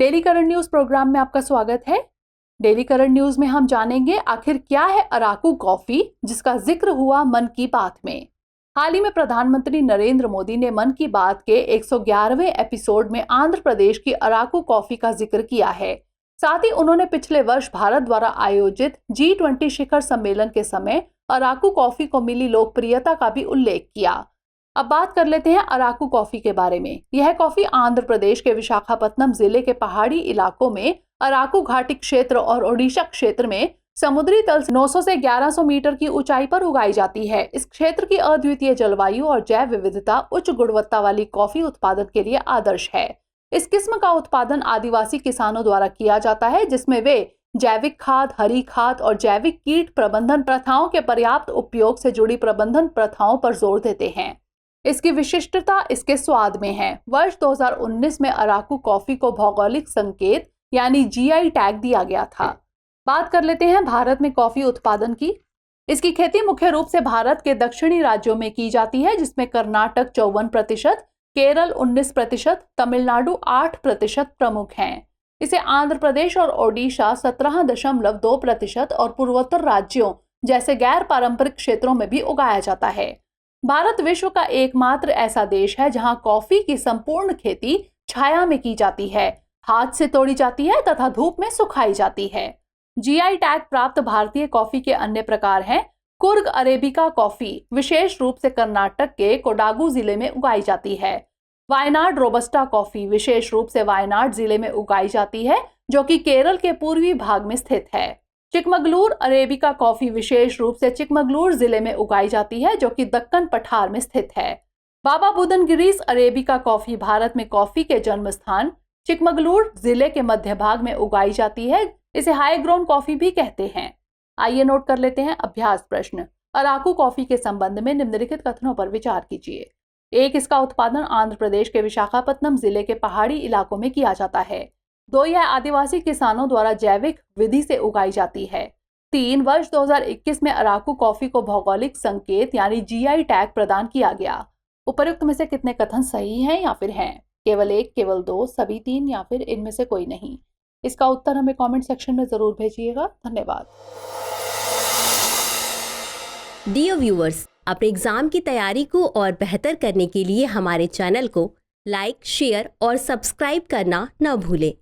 Daily current news programme में आपका स्वागत है। डेली करंट न्यूज में हम जानेंगे आखिर क्या है अराकू कॉफी, जिसका जिक्र हुआ मन की बात में। हाल ही में प्रधानमंत्री नरेंद्र मोदी ने मन की बात के 111वें एपिसोड में आंध्र प्रदेश की अराकू कॉफी का जिक्र किया है। साथ ही उन्होंने पिछले वर्ष भारत द्वारा आयोजित G20 शिखर सम्मेलन के समय अराकू कॉफी को मिली लोकप्रियता का भी उल्लेख किया। अब बात कर लेते हैं अराकू कॉफी के बारे में। यह कॉफी आंध्र प्रदेश के विशाखापत्तनम जिले के पहाड़ी इलाकों में अराकू घाटी क्षेत्र और ओडिशा क्षेत्र में समुद्री तल से 900 से 1100 मीटर की ऊंचाई पर उगाई जाती है। इस क्षेत्र की अद्वितीय जलवायु और जैव विविधता उच्च गुणवत्ता वाली कॉफी उत्पादन के लिए आदर्श है। इस किस्म का उत्पादन आदिवासी किसानों द्वारा किया जाता है, जिसमें वे जैविक खाद, हरी खाद और जैविक कीट प्रबंधन प्रथाओं के पर्याप्त उपयोग से जुड़ी प्रबंधन प्रथाओं पर जोर देते हैं। इसकी विशिष्टता इसके स्वाद में है। वर्ष 2019 में अराकू कॉफी को भौगोलिक संकेत यानी GI टैग दिया गया था। बात कर लेते हैं भारत में कॉफी उत्पादन की। इसकी खेती मुख्य रूप से भारत के दक्षिणी राज्यों में की जाती है, जिसमें कर्नाटक 54%, केरल 19%, तमिलनाडु 8% प्रमुख हैं। इसे आंध्र प्रदेश और ओडिशा 17.2% और पूर्वोत्तर राज्यों जैसे गैर पारंपरिक क्षेत्रों में भी उगाया जाता है। भारत विश्व का एकमात्र ऐसा देश है जहां कॉफी की संपूर्ण खेती छाया में की जाती है, हाथ से तोड़ी जाती है तथा धूप में सुखाई जाती है। GI टैग प्राप्त भारतीय कॉफी के अन्य प्रकार हैं। कुर्ग अरेबिका कॉफी विशेष रूप से कर्नाटक के कोडागु जिले में उगाई जाती है। वायनाड रोबस्टा कॉफी विशेष रूप से वायनाड जिले में उगाई जाती है, जो कि केरल के पूर्वी भाग में स्थित है। चिकमगलूर अरेबिका कॉफी विशेष रूप से चिकमगलूर जिले में उगाई जाती है, जो कि दक्कन पठार में स्थित है। बाबा बुदनगिरीस अरेबिका कॉफी भारत में कॉफी के जन्म स्थान चिकमगलूर जिले के मध्य भाग में उगाई जाती है। इसे हाई ग्रोन कॉफी भी कहते हैं। आइए नोट कर लेते हैं अभ्यास प्रश्न। अराकू कॉफी के संबंध में निम्नलिखित कथनों पर विचार कीजिए। 1. इसका उत्पादन आंध्र प्रदेश के विशाखापत्तनम जिले के पहाड़ी इलाकों में किया जाता है। 2. यह आदिवासी किसानों द्वारा जैविक विधि से उगाई जाती है। 3. वर्ष 2021 में अराकू कॉफी को भौगोलिक संकेत यानी GI टैग प्रदान किया गया। उपर्युक्त में से कितने कथन सही हैं या फिर हैं? केवल 1, केवल 2, सभी 3 या फिर इनमें से कोई नहीं? इसका उत्तर हमें कमेंट सेक्शन में जरूर भेजिएगा। धन्यवाद। डियर व्यूअर्स, अपने एग्जाम की तैयारी को और बेहतर करने के लिए हमारे चैनल को लाइक, शेयर और सब्सक्राइब करना न भूलें।